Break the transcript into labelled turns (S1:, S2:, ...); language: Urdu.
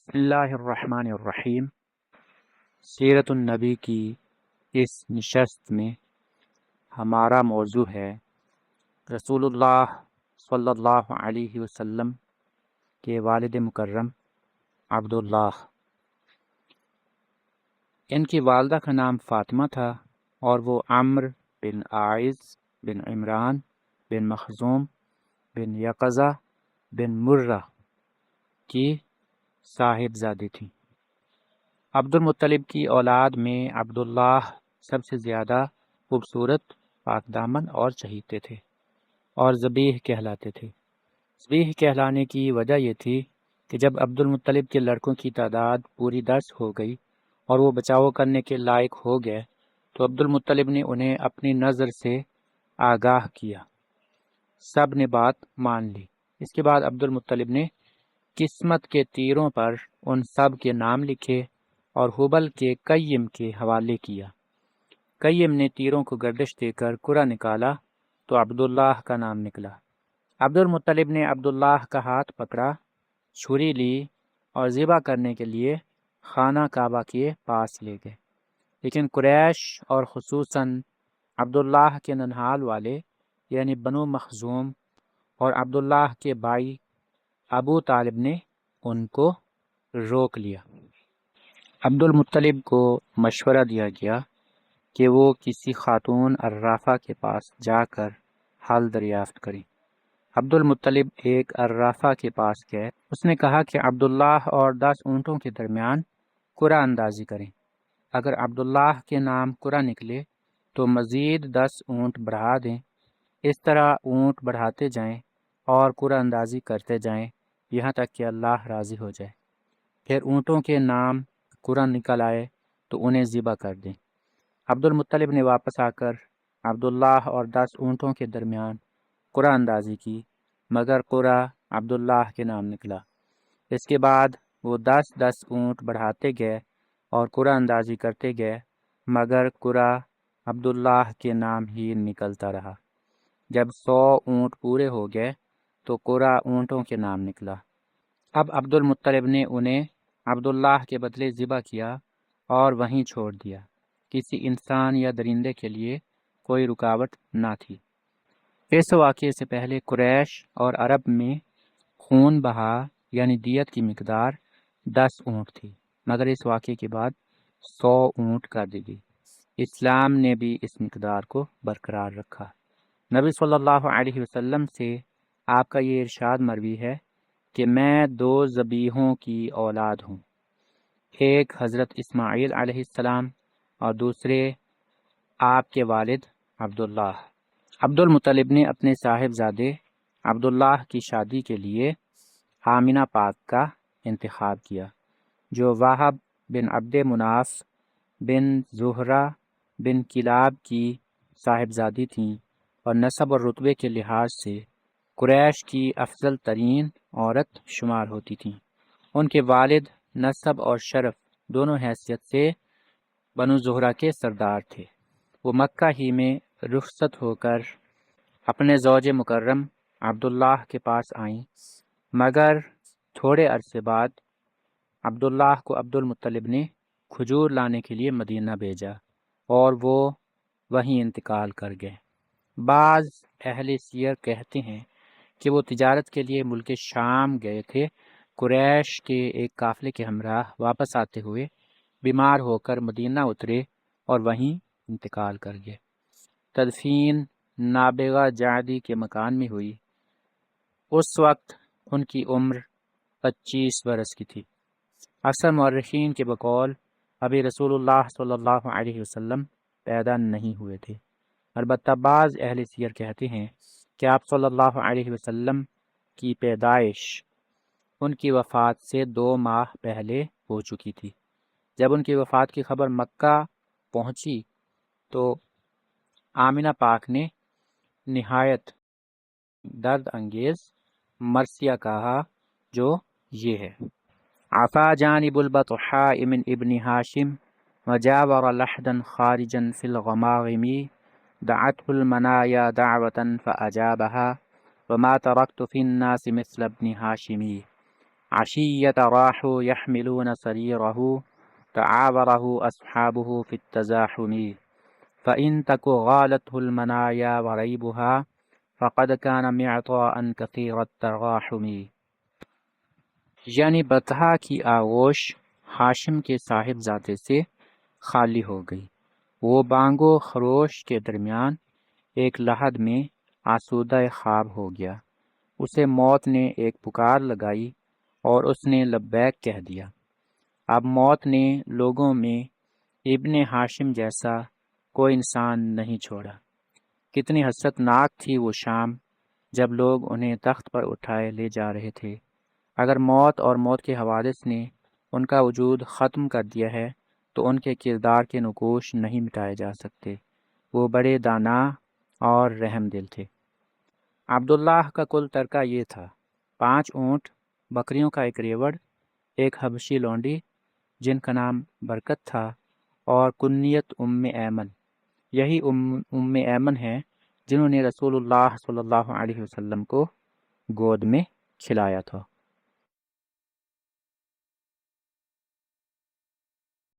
S1: بسم اللہ الرحمن الرحیم۔ سیرت النبی کی اس نشست میں ہمارا موضوع ہے رسول اللہ صلی اللہ علیہ وسلم کے والد مکرم عبداللہ۔ ان کی والدہ کا نام فاطمہ تھا اور وہ عمرو بن عائض بن عمران بن مخزوم بن یقظہ بن مرہ کی صاحبزادی تھی۔ عبد المطلب کی اولاد میں عبداللہ سب سے زیادہ خوبصورت، پاک دامن اور چہیتے تھے اور ذبیح کہلاتے تھے۔ ذبیح کہلانے کی وجہ یہ تھی کہ جب عبد المطلب کے لڑکوں کی تعداد پوری 10 ہو گئی اور وہ بچاؤ کرنے کے لائق ہو گئے تو عبد المطلب نے انہیں اپنی نظر سے آگاہ کیا۔ سب نے بات مان لی۔ اس کے بعد عبد المطلب نے قسمت کے تیروں پر ان سب کے نام لکھے اور حبل کے قیم کے حوالے کیا۔ قیم نے تیروں کو گردش دے کر قرعہ نکالا تو عبداللہ کا نام نکلا۔ عبد المطلب نے عبداللہ کا ہاتھ پکڑا، چھری لی اور ذبح کرنے کے لیے خانہ کعبہ کے پاس لے گئے، لیکن قریش اور خصوصاً عبداللہ کے ننہال والے یعنی بنو مخزوم اور عبداللہ کے بھائی ابو طالب نے ان کو روک لیا۔ عبد المطلب کو مشورہ دیا گیا کہ وہ کسی خاتون عرافہ کے پاس جا کر حل دریافت کریں۔ عبد المطلب ایک عرافہ کے پاس گئے۔ اس نے کہا کہ عبداللہ اور 10 اونٹوں کے درمیان قرعہ اندازی کریں۔ اگر عبداللہ کے نام قرعہ نکلے تو مزید 10 اونٹ بڑھا دیں۔ اس طرح اونٹ بڑھاتے جائیں اور قرعہ اندازی کرتے جائیں یہاں تک کہ اللہ راضی ہو جائے۔ پھر اونٹوں کے نام قرعہ نکل آئے تو انہیں ذبح کر دیں۔ عبد المطلب نے واپس آ کر عبداللہ اور 10 اونٹوں کے درمیان قرعہ اندازی کی، مگر قرعہ عبداللہ کے نام نکلا۔ اس کے بعد وہ 10 اونٹ بڑھاتے گئے اور قرعہ اندازی کرتے گئے، مگر قرعہ عبداللہ کے نام ہی نکلتا رہا۔ جب 100 اونٹ پورے ہو گئے تو قرعہ اونٹوں کے نام نکلا۔ اب عبد المطلب نے انہیں عبداللہ کے بدلے ذبح کیا اور وہیں چھوڑ دیا۔ کسی انسان یا درندے کے لیے کوئی رکاوٹ نہ تھی۔ اس واقعے سے پہلے قریش اور عرب میں خون بہا یعنی دیت کی مقدار 10 اونٹ تھی، مگر اس واقعے کے بعد 100 اونٹ کر دی گئی۔ اسلام نے بھی اس مقدار کو برقرار رکھا۔ نبی صلی اللہ علیہ وسلم سے آپ کا یہ ارشاد مروی ہے کہ میں 2 ذبیحوں کی اولاد ہوں، ایک حضرت اسماعیل علیہ السلام اور دوسرے آپ کے والد عبداللہ۔ عبد المطلب نے اپنے صاحبزادے عبداللہ کی شادی کے لیے آمنہ پاک کا انتخاب کیا، جو وہب بن عبد مناف بن زہرہ بن کلاب کی صاحبزادی تھیں اور نسب اور رتبے کے لحاظ سے قریش کی افضل ترین عورت شمار ہوتی تھیں۔ ان کے والد نسب اور شرف دونوں حیثیت سے بنو زہرہ کے سردار تھے۔ وہ مکہ ہی میں رخصت ہو کر اپنے زوج مکرم عبداللہ کے پاس آئیں، مگر تھوڑے عرصے بعد عبداللہ کو عبد المطلب نے کھجور لانے کے لیے مدینہ بھیجا اور وہ وہیں انتقال کر گئے۔ بعض اہل سیر کہتے ہیں کہ وہ تجارت کے لیے ملک شام گئے تھے۔ قریش کے ایک قافلے کے ہمراہ واپس آتے ہوئے بیمار ہو کر مدینہ اترے اور وہیں انتقال کر گئے۔ تدفین نابغہ جعدی کے مکان میں ہوئی۔ اس وقت ان کی عمر 25 برس کی تھی۔ اکثر مورخین کے بقول ابھی رسول اللہ صلی اللہ علیہ وسلم پیدا نہیں ہوئے تھے، البتہ بعض اہل سیر کہتے ہیں کہ آپ صلی اللہ علیہ وسلم کی پیدائش ان کی وفات سے 2 ماہ پہلے ہو چکی تھی۔ جب ان کی وفات کی خبر مکہ پہنچی تو آمنہ پاک نے نہایت درد انگیز مرثیہ کہا، جو یہ ہے: عفا جانب البطحاء من ابن ہاشم وجاور لحدا خارجا في الغماغم دعته المنايا دعوة فأجابها وما تركت في الناس مثل ابن هاشم۔ عشیۃ راحوا یحملون سریرہ تعاورہ اصحابہ فی التزاحم فإن تک غالته المنایا وریبها فقد كان معطاء كثير التراحم، یعنی بطحا کی آغوش ہاشم کے صاحبزادے سے خالی ہو گئی۔ وہ بانگ و خروش کے درمیان ایک لحد میں آسودہ خواب ہو گیا۔ اسے موت نے ایک پکار لگائی اور اس نے لبیک کہہ دیا۔ اب موت نے لوگوں میں ابن ہاشم جیسا کوئی انسان نہیں چھوڑا۔ کتنی حسرت ناک تھی وہ شام جب لوگ انہیں تخت پر اٹھائے لے جا رہے تھے۔ اگر موت اور موت کے حوادث نے ان کا وجود ختم کر دیا ہے تو ان کے کردار کے نقوش نہیں مٹائے جا سکتے۔ وہ بڑے دانا اور رحم دل تھے۔ عبداللہ کا کل ترکہ یہ تھا: 5 اونٹ، بکریوں کا ایک ریوڑ، ایک حبشی لونڈی جن کا نام برکت تھا، اور کنیت ام ایمن۔ یہی ام ایمن ہیں جنہوں نے رسول اللہ صلی اللہ علیہ وسلم کو گود میں کھلایا تھا۔